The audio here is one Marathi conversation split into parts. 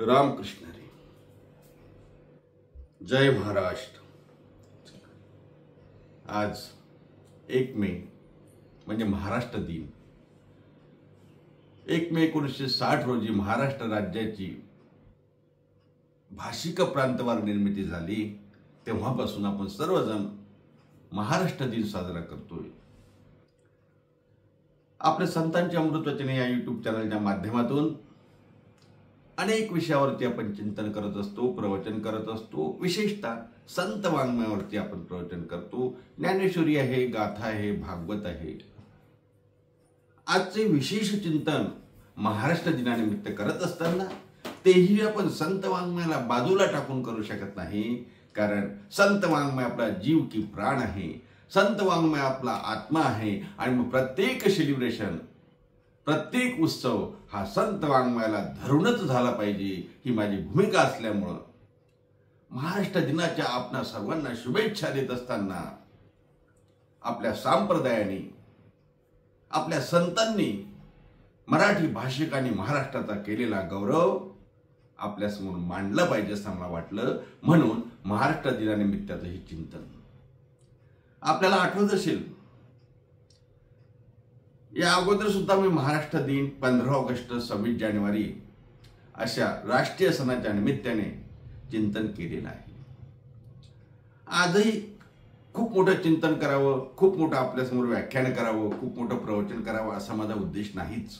रामकृष्ण हरी. जय महाराष्ट्र. आज 1 मे म्हणजे महाराष्ट्र दिन. 1 मे 1960 रोजी महाराष्ट्र राज्याची भाषिक प्रांतवार निर्मिती झाली. तेव्हापासून आपण सर्वजण महाराष्ट्र दिन साजरा करतोय. आपल्या संतांच्या अमृतवचने या YouTube चॅनलच्या माध्यमातून अनेक विषयावरती आपण चिंतन करत असतो, प्रवचन करत असतो. विशेषतः संत वाङ्मयावरती आपण प्रवचन करतो. ज्ञानेश्वरी आहे, गाथा आहे, भागवत आहे. आजचे विशेष चिंतन महाराष्ट्र दिनानिमित्त करत असताना तेही आपण संत वाङ्मयाला बाजूला टाकून करू शकत नाही. कारण संत वाङ्मय आपला जीव की प्राण आहे. संत वाङ्मय आपला आत्मा आहे. आणि मग प्रत्येक सेलिब्रेशन, प्रत्येक उत्सव हा संत वाङ्मयाला धरूनच झाला पाहिजे, ही माझी भूमिका असल्यामुळं महाराष्ट्र दिनाच्या आपणा सर्वांना शुभेच्छा देत असताना आपल्या संप्रदायाने, आपल्या संतांनी मराठी भाषिकांनी महाराष्ट्राचा केलेला गौरव आपल्यासमोर मांडला पाहिजे असं मला वाटलं. म्हणून महाराष्ट्र दिनानिमित्ताचं हे चिंतन. आपल्याला आठवत असेल, या अगोदर सुद्धा मी महाराष्ट्र दिन 15 ऑगस्ट 26 जानेवारी अशा राष्ट्रीय सणाच्या निमित्ताने चिंतन केलेलं आहे. आजही खूप मोठं चिंतन करावं, खूप मोठं आपल्यासमोर व्याख्यान करावं, खूप मोठं प्रवचन करावं असा माझा उद्देश नाहीच.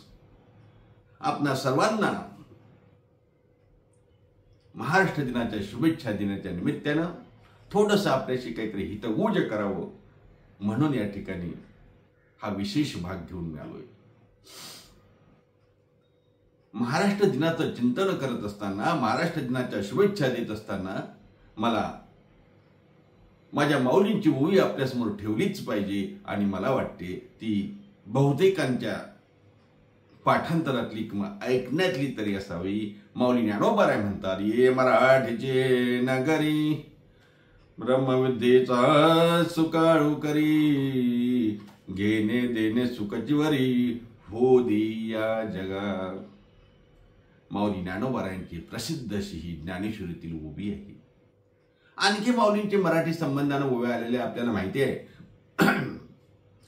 आपणा सर्वांना महाराष्ट्र दिनाच्या शुभेच्छा देण्याच्या निमित्तानं थोडंसं आपल्याशी काहीतरी हितगुज करावं म्हणून या ठिकाणी हा विशेष भाग घेऊन मी आलोय. महाराष्ट्र दिनाचं चिंतन करत असताना, महाराष्ट्र दिनाच्या शुभेच्छा देत असताना मला माझ्या माऊलींची ओवी आपल्यासमोर ठेवलीच पाहिजे. आणि मला वाटते ती बहुतेकांच्या पाठांतरातली किंवा ऐकण्यातली तरी असावी. माऊली ज्ञानोबाराय म्हणतात, ये मराठीचे नगरी ब्रह्मविद्येचा सुकाळू करी, घेणे देणे सुखजीवरी हो दिया जगा. माऊली ज्ञानोबारायांची प्रसिद्ध अशी ही ज्ञानेश्वरीतील ओवी आहे. आणखी माऊलींचे मराठी संबंधाने ओव्या आलेले आपल्याला माहिती आहे.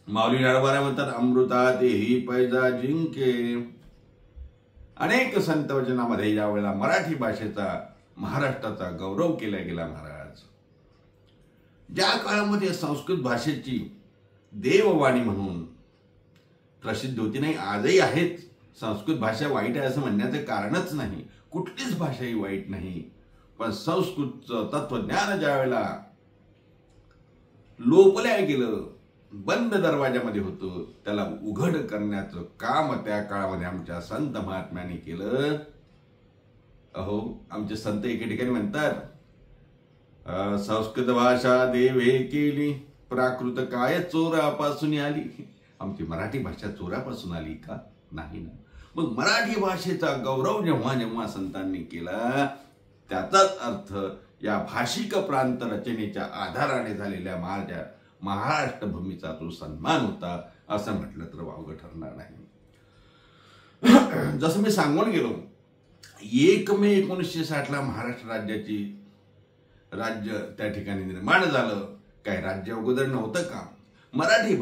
माऊली ज्ञानोबाराय म्हणतात, अमृता देही पैजा जिंके. अनेक संत वचनामध्ये यावेळेला मराठी भाषेचा, महाराष्ट्राचा गौरव केला गेला. महाराज ज्या काळामध्ये संस्कृत भाषेची देववाणी म्हणून प्रसिद्ध होती, नाही आजही आहेत. संस्कृत भाषा वाईट आहे असं म्हणण्याचं कारणच नाही. कुठलीच भाषा ही वाईट नाही. पण संस्कृतचं तत्वज्ञान ज्या वेळेला लोपल्या गेलं, बंद दरवाजामध्ये होतं, त्याला उघड करण्याचं काम त्या काळामध्ये आमच्या संत महात्म्यांनी केलं. अहो, आमचे संत एके ठिकाणी म्हणतात, संस्कृत भाषा देवे केली, प्राकृत काय चोरापासून आली. आमची मराठी भाषा चोरापासून आली का? नाही ना. मग मराठी भाषेचा गौरव जेव्हा जेव्हा संतांनी केला, त्याचाच अर्थ या भाषिक प्रांत रचनेच्या आधाराने झालेल्या माझ्या महाराष्ट्र भूमीचा तो सन्मान होता असं म्हटलं तर वावगं ठरणार नाही. जसं मी सांगून गेलो, 1 मे 1960 महाराष्ट्र राज्य त्या ठिकाणी निर्माण झालं. काय राज्य अगोदर नव्हतं का? मराठी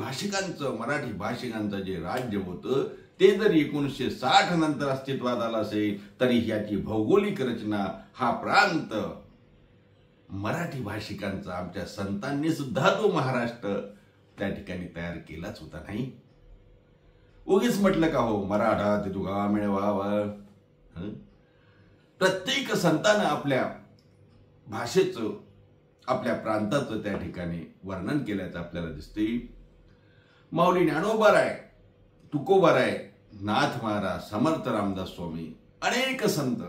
भाषिकांचं जे राज्य होतं ते जरी 1960 नंतर अस्तित्वात आलं असेल तरी याची भौगोलिक रचना, हा प्रांत मराठी भाषिकांचा, आमच्या संतांनी सुद्धा तो महाराष्ट्र त्या ठिकाणी तयार केलाच होता. नाही उगीच म्हटलं का हो मराठा ते तुगा मिळवावा. प्रत्येक संतानं आपल्या भाषेचं, आपल्या प्रांताचं त्या ठिकाणी वर्णन केल्याचं आपल्याला दिसते. माऊली ज्ञानोबाराय, तुकोबाराय, नाथ महाराज, समर्थ रामदास स्वामी, अनेक संत,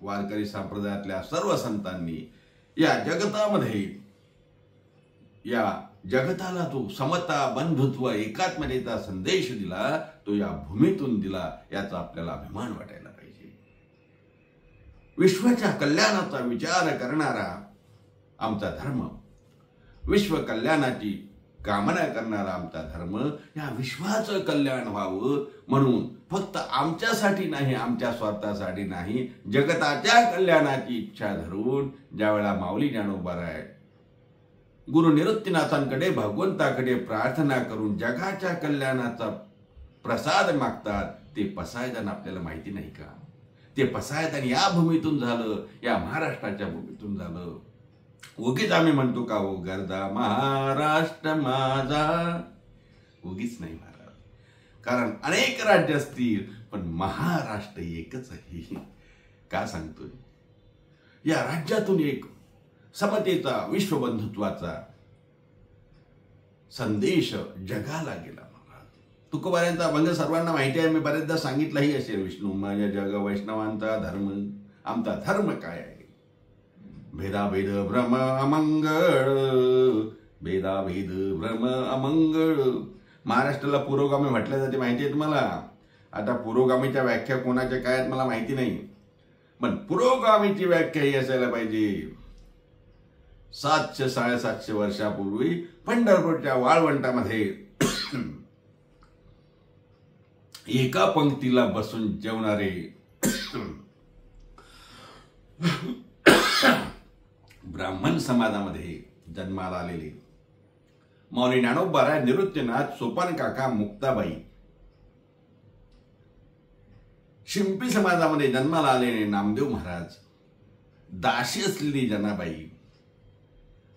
वारकरी संप्रदायातल्या सर्व संतांनी या जगतामध्ये, या जगताला तो समता, बंधुत्व, एकात्मतेचा संदेश दिला. तो या भूमीतून दिला, याचा आपल्याला अभिमान वाटायला पाहिजे. विश्वाच्या कल्याणाचा विचार करणारा आमचा धर्म, विश्व कल्याणाची कामना करणारा आमचा धर्म, या विश्वाचं कल्याण व्हावं म्हणून फक्त आमच्यासाठी नाही, आमच्या स्वार्थासाठी नाही, जगताच्या कल्याणाची इच्छा धरून ज्यावेळेला माऊली ज्ञानोबाराय गुरु निवृत्तीनाथांकडे भगवंताकडे प्रार्थना करून जगाच्या कल्याणाचा प्रसाद मागतात, ते पसायदान आपल्याला माहिती नाही का? ते पसायदान या भूमीतून झालं, या महाराष्ट्राच्या भूमीतून झालं. उगीच आम्ही म्हणतो का हो गर्दा महाराष्ट्र माझा, उगीच नाही महाराज. कारण अनेक राज्य असतील पण महाराष्ट्र एकच आहे. का सांगतोय? या राज्यातून एक समतेचा, विश्वबंधुत्वाचा संदेश जगाला गेला. तुकोबारायांचा अभंग सर्वांना माहिती आहे, मी बरेचदा सांगितलंही असेल. विष्णू माझ्या जग वैष्णवांचा धर्म, आमचा धर्म काय आहे? भेदाभेद भ्रम अमंगळ, भेदाभेद भ्रम अमंगळ. महाराष्ट्राला पुरोगामी म्हटलं जाते, माहिती आहे तुम्हाला? आता पुरोगामीच्या व्याख्या कोणाच्या काय आहेत मला माहिती नाही, पण पुरोगामीची व्याख्या ही असायला पाहिजे. 700-750 वर्षापूर्वी पंढरपूरच्या वाळवंटामध्ये एका पंक्तीला बसून जेवणारे ब्राह्मण समाजामध्ये जन्माला आलेले माऊली ज्ञानोबाराय, निवृत्तीनाथ, सोपान काका, मुक्ताबाई, शिंपी समाजामध्ये जन्माला आलेले नामदेव महाराज, दाशी असलेली जनाबाई,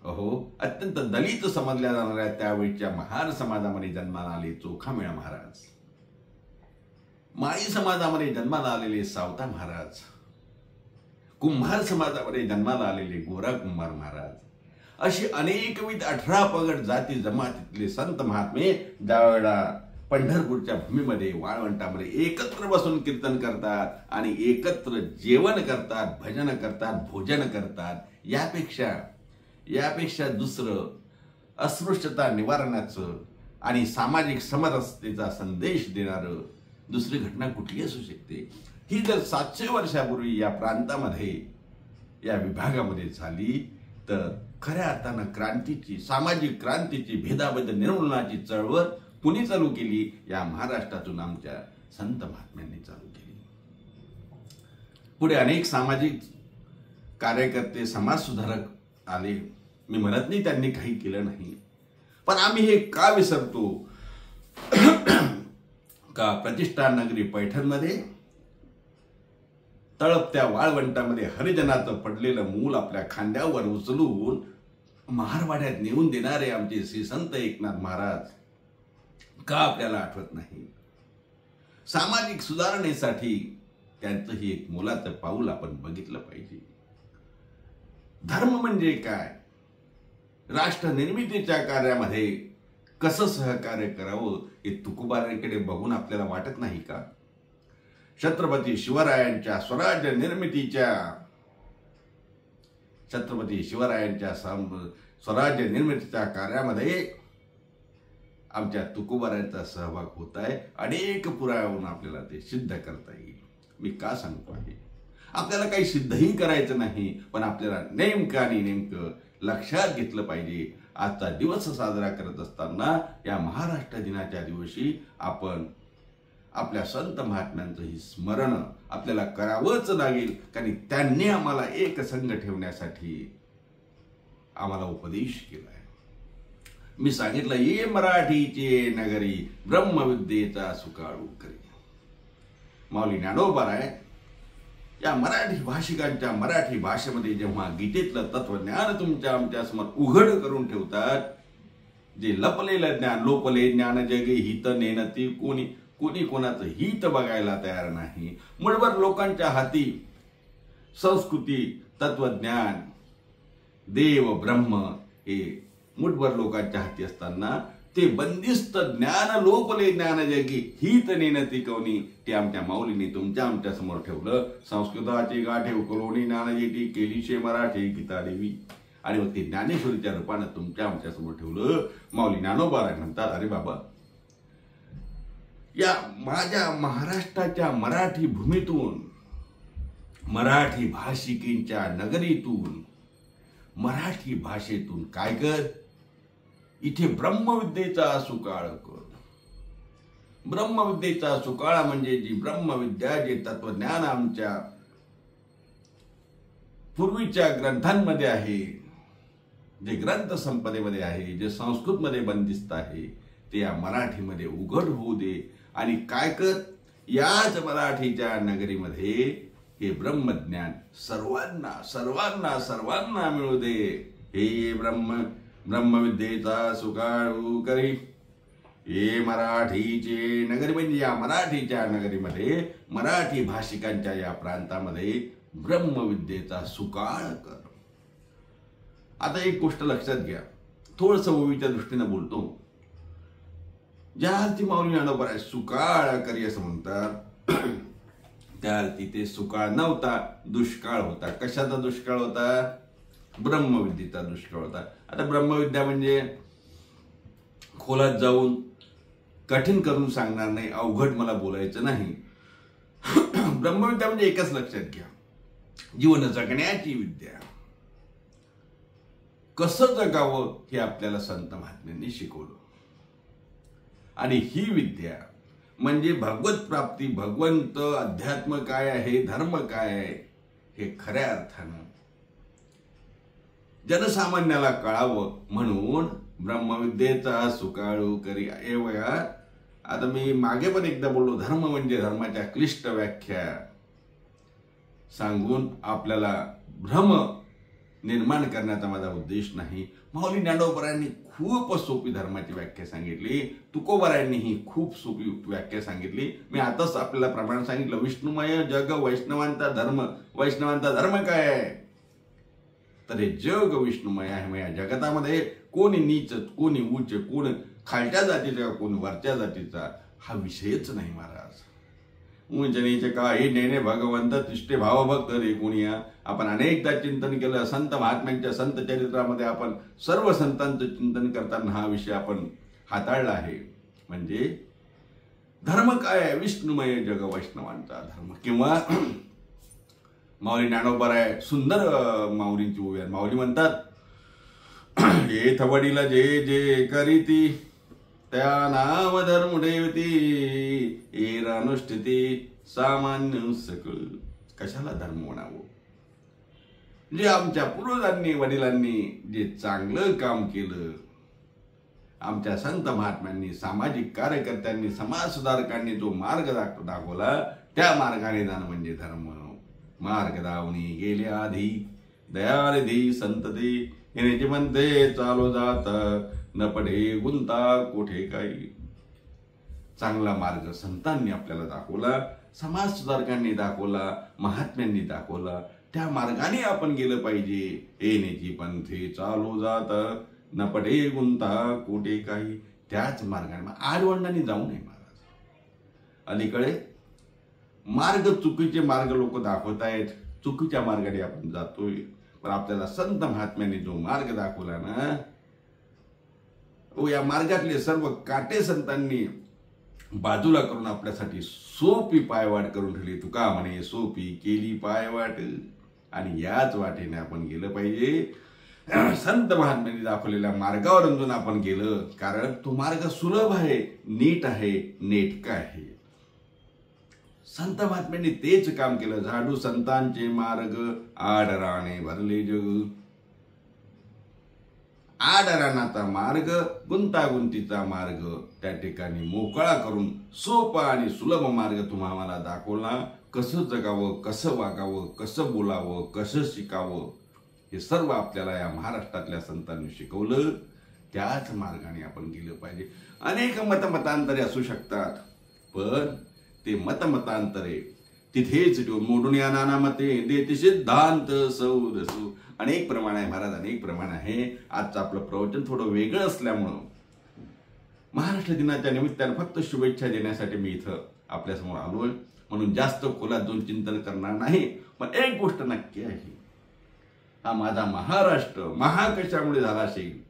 अत्यंत दलित समजल्या जाणाऱ्या त्यावेळच्या महार समाजामध्ये जन्माला आले चोखामेळा महाराज, माळी समाजामध्ये जन्माला आलेले सावता महाराज, कुंभार समाजामध्ये जन्माला आलेले गोरा कुंभार महाराज, अशी अनेकविध 18 पगड जाती जमातीतले संत महात्मे ज्यावेळेला पंढरपूरच्या भूमीमध्ये वाळवंटामध्ये एकत्र बसून कीर्तन करतात आणि एकत्र जेवण करतात, भजन करतात, भोजन करतात, यापेक्षा दुसरं अस्पृश्यता निवारणाचं आणि सामाजिक समरसतेचा संदेश देणारं दुसरी घटना कुठली असू शकते? ही जर 700 वर्षापूर्वी या प्रांतामध्ये, या विभागामध्ये झाली तर खऱ्या अर्थानं क्रांतीची, सामाजिक क्रांतीची, भेदाभेद निर्मूलनाची चळवळ कुणी चालू केली? या महाराष्ट्रातून आमच्या संत महात्म्यांनी चालू केली. पुढे अनेक सामाजिक कार्यकर्ते, समाजसुधारक आले. मी म्हणत नाही त्यांनी काही केलं नाही, पण आम्ही हे का विसरतो का प्रतिष्ठान नगरी पैठणमध्ये तळपत्या वाळवंटामध्ये हरिजनाचं पडलेलं मूल आपल्या खांद्यावर उचलून महारवाड्यात नेऊन देणारे आमचे श्री संत एकनाथ महाराज का आपल्याला आठवत नाही? सामाजिक सुधारणेसाठी त्यांचंही एक मोलाचं पाऊल आपण बघितलं पाहिजे. धर्म म्हणजे काय? राष्ट्र निर्मितीच्या कार्यामध्ये कसं सहकार्य करावं हे तुकोबारांकडे बघून आपल्याला वाटत नाही का? छत्रपती शिवरायांच्या स्वराज्य निर्मितीच्या कार्यामध्ये आमच्या तुकोबारायांचा सहभाग होत आहे. अनेक पुराव्यावरून आपल्याला ते सिद्ध करता येईल. मी का सांगतो आहे? आपल्याला काही सिद्धही करायचं नाही, पण आपल्याला नेमकं लक्षात घेतलं पाहिजे. आजचा दिवस साजरा करत असताना या महाराष्ट्र दिनाच्या दिवशी आपण आपल्या संत महात्म्यांचंही स्मरण आपल्याला करावंच लागेल, कारण त्यांनी आम्हाला एक संघ ठेवण्यासाठी आम्हाला उपदेश केलाय. मी सांगितलं, ये मराठीचे नगरी ब्रह्मविद्येचा सुकाळू करी. माऊली ज्ञानोबाराय या मराठी भाषिकांच्या मराठी भाषेमध्ये जेव्हा गीतेतलं तत्वज्ञान तुमच्या आमच्या समोर उघड करून ठेवतात, जे लपलेलं ज्ञान, लोपले ज्ञान जगे हित नेनती, कोणी कोणाचं हित बघायला तयार नाही. मुळभर लोकांच्या हाती संस्कृती, तत्वज्ञान, देव ब्रह्म हे मुठभर लोकांच्या हाती असताना ते बंदिस्त ज्ञान, लोपले ज्ञान जगी हित नेनती कोणी, ते आमच्या माऊलीने तुमच्या आमच्या समोर ठेवलं. संस्कृताची गाठे उकलोणी ज्ञानजेटी केलीशे मराठी गीता देवी, आणि मग ते ज्ञानेश्वरीच्या रूपानं तुमच्या आमच्या समोर ठेवलं. माऊली ज्ञानोबाराय म्हणतात, अरे बाबा, या माझ्या महाराष्ट्राच्या मराठी भूमीतून, मराठी भाषिकींच्या नगरीतून, मराठी भाषेतून काय कर? इथे ब्रह्मविद्येचा सुकाळ कर. ब्रह्मविद्येचा सुकाळा म्हणजे जी ब्रह्मविद्या, जे तत्वज्ञान आमच्या पूर्वीच्या ग्रंथांमध्ये आहे, जे ग्रंथ संपदेमध्ये आहे, जे संस्कृतमध्ये बंदिस्त आहे, ते या मराठीमध्ये उघड होऊ दे. आणि काय कर, याच मराठीच्या नगरीमध्ये हे ब्रह्मज्ञान सर्वांना सर्वांना सर्वांना मिळू दे. हे ब्रह्मविद्येचा सुकाळू करी. हे मराठीचे नगरी म्हणजे या मराठीच्या नगरीमध्ये, मराठी भाषिकांच्या या प्रांतामध्ये ब्रह्मविद्येचा सुकाळ कर. आता एक गोष्ट लक्षात घ्या, थोडंसं ओवीच्या दृष्टीने बोलतो. ज्या अर्थी माऊली ज्ञानोबा सुकाळ करी असं म्हणतात, त्या अर्थी ते सुकाळ नव्हता, दुष्काळ होता. कशाचा दुष्काळ होता? ब्रह्मविद्येचा दुष्काळ होता. आता ब्रह्मविद्या म्हणजे खोलात जाऊन कठीण करून सांगणार नाही, अवघड मला बोलायचं नाही. ब्रह्मविद्या म्हणजे एकच लक्षात घ्या, जीवन जगण्याची विद्या. कसं जगावं हे आपल्याला संत महात्म्यांनी शिकवलं. आणि ही विद्या म्हणजे भगवत प्राप्ती, भगवंत, अध्यात्म काय आहे, धर्म काय आहे, हे खऱ्या अर्थानं जनसामान्याला कळावं म्हणून ब्रह्मविद्येचा सुकाळू करी. आता मी मागे पण एकदा बोललो, धर्म म्हणजे धर्माच्या क्लिष्ट व्याख्या सांगून आपल्याला भ्रम निर्माण करण्याचा माझा उद्देश नाही. माऊली ज्ञानोबरायांनी खूप सोपी धर्माची व्याख्या सांगितली, तुकोबरायांनीही खूप सोपी व्याख्या सांगितली. मी आताच आपल्याला प्रमाण सांगितलं, विष्णुमय जग वैष्णवांचा धर्म. वैष्णवांचा धर्म काय आहे? तर हे जग विष्णुमय आहे. मग या जगतामध्ये कोणी नीच, कोणी उच्च, कोण खालच्या जातीचा, कोण वरच्या जातीचा, हा विषयच नाही महाराज. उंच नीच काही नेणे भगवंत तिष्ठे भावभक्त रे कोणिया. आपण अनेकदा चिंतन केलं संत महात्म्यांच्या, संत चरित्रामध्ये आपण सर्व संतांचं चिंतन करताना हा विषय आपण हाताळला आहे. म्हणजे धर्म काय आहे? विष्णुमय जग वैष्णवांचा धर्म. किंवा माऊली ज्ञानोबराय सुंदर माऊलींची ओवी आहे. माऊली म्हणतात, येथ वडील जे जे करीती त्या नाम धर्म ठेवती, एरानुष्ठिती सामान्य सकळ. कशाला धर्म म्हणावं? जे आमच्या पूर्वजांनी, वडिलांनी जे चांगलं काम केलं, आमच्या संत महात्म्यांनी, सामाजिक कार्यकर्त्यांनी, समाज सुधारकांनी जो मार्ग दाखवला, त्या मार्गाने जाणं म्हणजे धर्म. मार्ग दावणी गेले आधी दयानिधी संतते, येण्याचे म्हणते चालू जात न पडे गुंता कोठे काही. चांगला मार्ग संतांनी आपल्याला दाखवला, समाज सुधारकांनी दाखवला, महात्म्यांनी दाखवला. त्या मार्गाने आपण गेलं पाहिजे. येण्याची पंथे चालू जात न पडे गुंता कोठे काही. त्याच मार्गाने आडवंडाने जाऊ नये महाराज. अलीकडे मार्ग, चुकीचे मार्ग लोक दाखवतायत, चुकीच्या मार्गाने आपण जातोय. पण आपल्याला संत महात्म्यांनी जो मार्ग दाखवला ना, या मार्गातले सर्व काटे संतांनी बाजूला करून आपल्यासाठी सोपी पायवाट करून ठेवली. तुका म्हणे सोपी केली पायवाट. आणि याच वाटेने आपण गेलं पाहिजे. संत महात्म्यांनी दाखवलेल्या मार्गावर अंजून आपण गेलं, कारण तो मार्ग सुलभ आहे, नीट आहे, नेटका आहे. संत महात्म्यांनी तेच काम केलं. झाडू संतांचे मार्ग आडराणे भरले जग. आडराणाचा मार्ग, गुंतागुंतीचा मार्ग त्या ठिकाणी मोकळा करून सोपा आणि सुलभ मार्ग तुम्हाला दाखवला. कसं जगावं, कसं वागावं, कसं बोलावं, कसं शिकावं, हे सर्व आपल्याला या महाराष्ट्रातल्या संतांनी शिकवलं. त्याच मार्गाने आपण गेलं पाहिजे. अनेक मतमतांतरे असू शकतात, पण ते मतमतांतरे तिथेच मोडून या नाना मते देते सिद्धांत सौरसू. अनेक प्रमाण आहे महाराज, अनेक प्रमाण आहे. आजचं आपलं प्रवचन थोडं वेगळं असल्यामुळं महाराष्ट्र दिनाच्या निमित्तानं फक्त शुभेच्छा देण्यासाठी मी इथं आपल्यासमोर आलोय. म्हणून जास्त खोलात जाऊन चिंतन करणार नाही. पण एक गोष्ट नक्की आहे, हा माझा महाराष्ट्र कशामुळे झाला असेल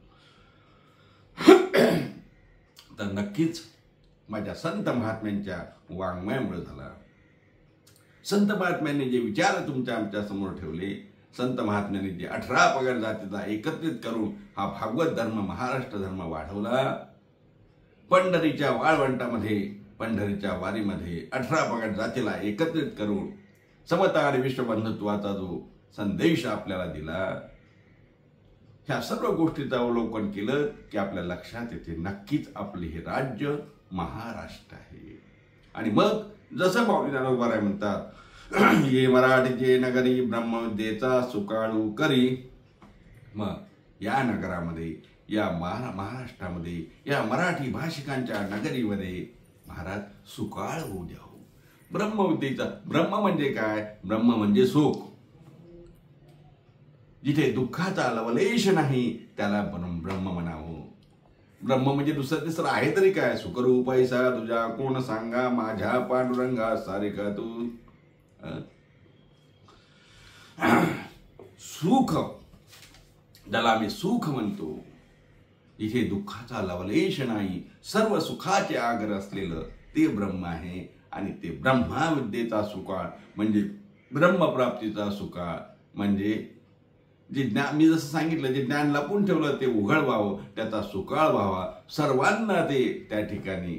तर नक्कीच माझ्या संत महात्म्यांच्या वाङ्मयामुळे झाला. संत महात्म्यांनी जे विचार आमच्या समोर ठेवले, संत महात्म्यांनी जे 18 पगड जातीचा एकत्रित करून हा भागवत धर्म, महाराष्ट्र धर्म वाढवला. पंढरीच्या वाळवंटामध्ये पंढरीच्या वारीमध्ये 18 पगड जातीला एकत्रित करून समता आणि विश्वबंधुत्वाचा जो संदेश आपल्याला दिला, ह्या सर्व गोष्टीचं अवलोकन केलं की आपल्या लक्षात येते नक्कीच आपले हे राज्य महाराष्ट्र आहे. आणि मग जसं माऊली ज्ञानोबा म्हणतात, ये मराठीचे नगरी ब्रह्मविद्येचा सुकाळू करी. मग या नगरामध्ये, या महाराष्ट्रामध्ये, या मराठी भाषिकांच्या नगरीमध्ये महाराज सुकाळ होऊ द्या. ब्रह्मविद्येचा, ब्रह्म म्हणजे काय? ब्रह्म म्हणजे सुख. जिथे दुःखाचा लवलेश नाही त्याला ब्रह्म म्हणावं. ब्रह्म म्हणजे दुसरं तिसरं आहे तरी काय? सुखरूप ऐसा तुझा कोण सांगा, माझ्या पांडुरंगा सारिका तू. सुख ज्याला आम्ही सुख म्हणतो, जिथे दुःखाचा लवलेश नाही, सर्व सुखाचे आगर असलेलं ते ब्रह्म आहे. आणि ते ब्रह्मविद्येचा सुकाळ म्हणजे ब्रह्मप्राप्तीचा सुकाळ म्हणजे जे ज्ञान, मी जसं सांगितलं, जे ज्ञान लपून ठेवलं ते उघड व्हावं, त्याचा सुकाळ व्हावा, सर्वांना ते त्या ठिकाणी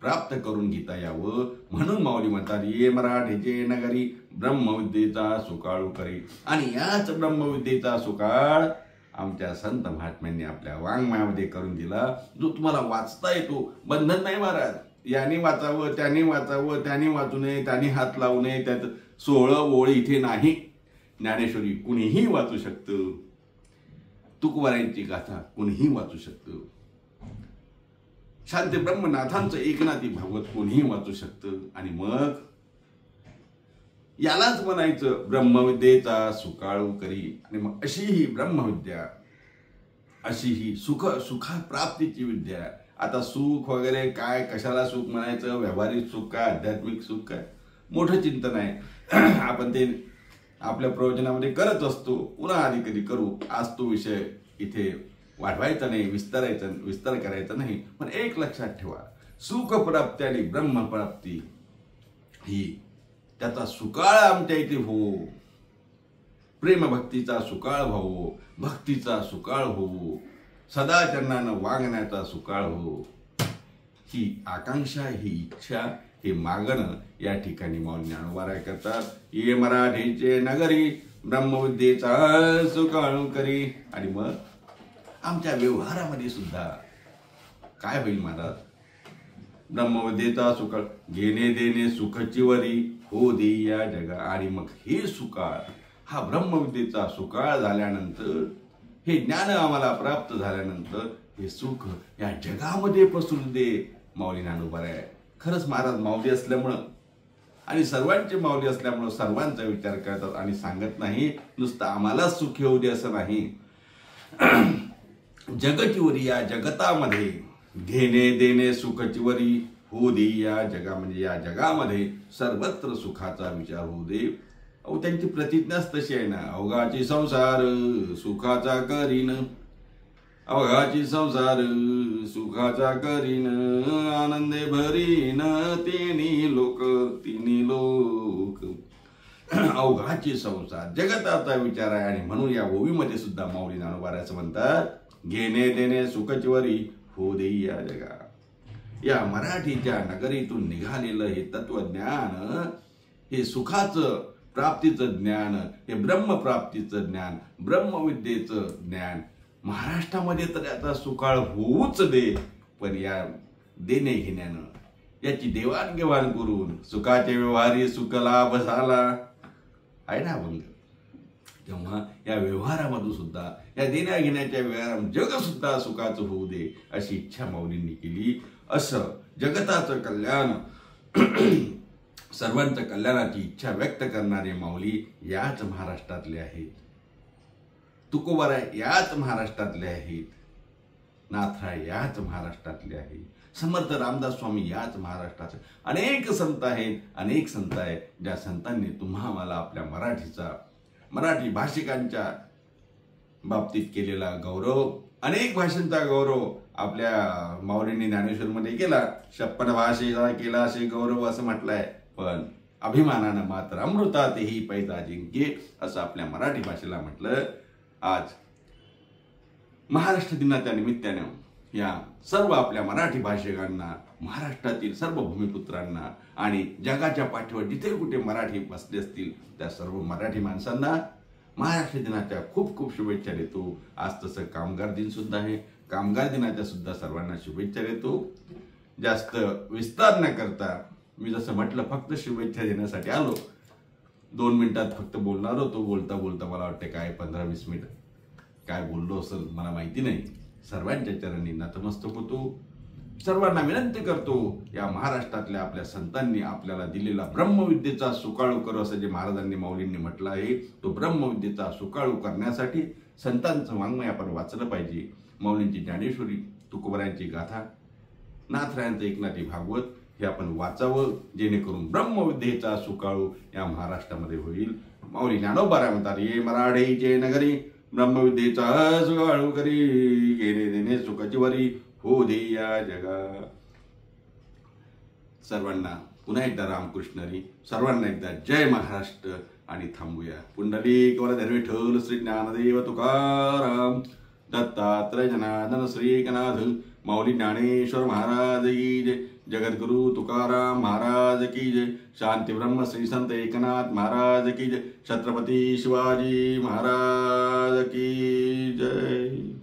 प्राप्त करून घेता यावं. म्हणून माऊली म्हणतात, ये मराठीचे नगरी ब्रह्मविद्येचा सुकाळू करी. आणि याच ब्रह्मविद्येचा सुकाळ आमच्या संत महात्म्यांनी आपल्या वाङ्मयामध्ये करून दिला, जो तुम्हाला वाचता येतो. बंधन नाही महाराज, याने वाचावं, त्याने वाचावं, त्याने वाचू नये, त्याने हात लावू नये, त्यात 16 ओळी इथे नाही. ज्ञानेश्वरी कुणीही वाचू शकतं, तुकोबारायांची गाथा कुणीही वाचू शकतं, शांती ब्रह्मनाथांचं एकनाथी भागवत कोणीही वाचू शकतं. आणि मग यालाच म्हणायचं ब्रह्मविद्येचा सुकाळू करी. आणि मग अशी ही ब्रह्मविद्या, अशी ही सुखा प्राप्तीची विद्या. आता सुख वगैरे काय, कशाला सुख म्हणायचं? व्यावहारिक सुख काय, आध्यात्मिक सुख काय, मोठं चिंतन आहे. आपण ते आपल्या प्रवचनामध्ये करत असतो, पुन्हा आधी कधी करू. आज तो विषय इथे वाढवायचा नाही, विस्तार करायचा नाही. पण एक लक्षात ठेवा, सुखप्राप्ती आणि ब्रह्मप्राप्ती ही त्याचा सुकाळ आमच्या इथे हो. प्रेमभक्तीचा सुकाळ हो, भक्तीचा सुकाळ हो, सदाचरणानं वागण्याचा सुकाळ हो. ही आकांक्षा, ही इच्छा, हे मागणं या ठिकाणी माऊली ज्ञानोबा करतात. ये मराठीचे नगरी ब्रह्मविद्येचा सुकाळू करी. आणि मग आमच्या व्यवहारामध्ये सुद्धा काय होईल महाराज? ब्रह्मविद्येचा सुकाळ, घेणे देणे सुखची वरी हो दे या जगा. आणि मग हे सुकाळ, हा ब्रह्मविद्येचा सुकाळ झाल्यानंतर, हे ज्ञान आम्हाला प्राप्त झाल्यानंतर हे सुख या जगामध्ये पसरू दे. माऊली ज्ञानोबा आहे. खरंच महाराज माऊली असल्यामुळं आणि सर्वांचे माऊली असल्यामुळं सर्वांचा विचार करतात आणि सांगत नाही नुसतं आम्हालाच सुखी होऊ दे असं नाही. जगचीवरी, या जगतामध्ये घेणे देणे सुखचीवरी होऊ दे या जगा. म्हणजे या जगामध्ये सर्वत्र सुखाचा विचार होऊ दे. अहो त्यांची प्रतिज्ञाच तशी आहे ना, अवघाची संसार सुखाचा करीन, अवघाची संसार सुखाचा करीन, आनंदे भरीन तिन्ही लोक. अवघाची संसार जगताचा विचार आहे. आणि म्हणून या ओवीमध्ये सुद्धा माऊली ज्ञानोबा असं म्हणतात, घेणे देणे सुखचीवरी हो दे या जगा. या मराठीच्या नगरीतून निघालेलं हे तत्वज्ञान, हे सुखाचं प्राप्तीचं ज्ञान, हे ब्रह्मप्राप्तीचं ज्ञान, ब्रह्मविद्येचं ज्ञान महाराष्ट्रामध्ये तर याचा सुकाळ होऊच दे. पण या देणे घेण्यानं, याची देवाणघेवाण करून सुखाचे व्यवहारी सुख लाभ झाला आहे ना अभंग. तेव्हा या व्यवहारामधून सुद्धा, या देण्या घेण्याच्या व्यवहारात जग सुद्धा सुखाचं होऊ दे अशी इच्छा माऊलींनी केली. असं जगताचं कल्याण, सर्वांच्या कल्याणाची इच्छा व्यक्त करणारे माऊली याच महाराष्ट्रातले आहेत. तुकोबाराय याच महाराष्ट्रातले आहेत. नाथराय याच महाराष्ट्रातले आहेत. समर्थ रामदास स्वामी याच महाराष्ट्राचे. अनेक संत आहेत, अनेक संत आहेत, ज्या संतांनी तुम्हा मला आपल्या मराठी भाषिकांच्या बाबतीत केलेला गौरव, अनेक भाषांचा गौरव आपल्या माऊलींनी ज्ञानेश्वरमध्ये केला. 56 भाषेचा केला असे गौरव असं म्हटलंय. पण अभिमानानं मात्र अमृतातेही पैजा जिंके असं आपल्या मराठी भाषेला म्हटलं. आज महाराष्ट्र दिनाच्या निमित्तानं या सर्व आपल्या मराठी भाषिकांना, महाराष्ट्रातील सर्व भूमिपुत्रांना आणि जगाच्या पाठीवर जिथे कुठे मराठी बसले असतील त्या सर्व मराठी माणसांना महाराष्ट्र दिनाच्या खूप खूप शुभेच्छा देतो. आज तसं कामगार दिन सुद्धा आहे. कामगार दिनाच्या सुद्धा सर्वांना शुभेच्छा देतो. जास्त विस्तार न करता मी जसं म्हटलं फक्त शुभेच्छा देण्यासाठी आलो. 2 मिनिटात फक्त बोलणार होतो. बोलता बोलता मला वाटते काय 15-20 मिनिट काय बोललो असेल मला माहिती नाही. सर्वांच्या चरणी नतमस्तक होतो. सर्वांना विनंती करतो, या महाराष्ट्रातल्या आपल्या संतांनी आपल्याला दिलेला ब्रह्मविद्येचा सुकाळू कर असं जे महाराजांनी माऊलींनी म्हटलं आहे, तो ब्रह्मविद्येचा सुकाळू करण्यासाठी संतांचं वाङ्मय आपण वाचलं पाहिजे. माऊलींची ज्ञानेश्वरी, तुकोबरायांची गाथा, नाथरायांचं एकनाथी भागवत हे आपण वाचावं, जेणेकरून ब्रह्मविद्येचा सुकाळू या महाराष्ट्रामध्ये होईल. माऊली ज्ञानोबा म्हणतात, ये मराठीचे नगरी ब्रह्मविद्येचा सुकाळू करी, घेणे देणे सुखाची वरी हो दे या जगा. सर्वांना पुन्हा एकदा रामकृष्ण हरी, सर्वांना एकदा जय महाराष्ट्र. आणि थांबूया. पुंडलिक वरद विठ्ठल श्री ज्ञानदेव तुकाराम, दत्तात्रय जनार्दन श्री एकनाथ, माऊली ज्ञानेश्वर महाराज की जय, जगद्गुरु तुकाराम महाराज की जय, शांती ब्रह्म श्री संत एकनाथ महाराज की जय, छत्रपती शिवाजी महाराज की जय.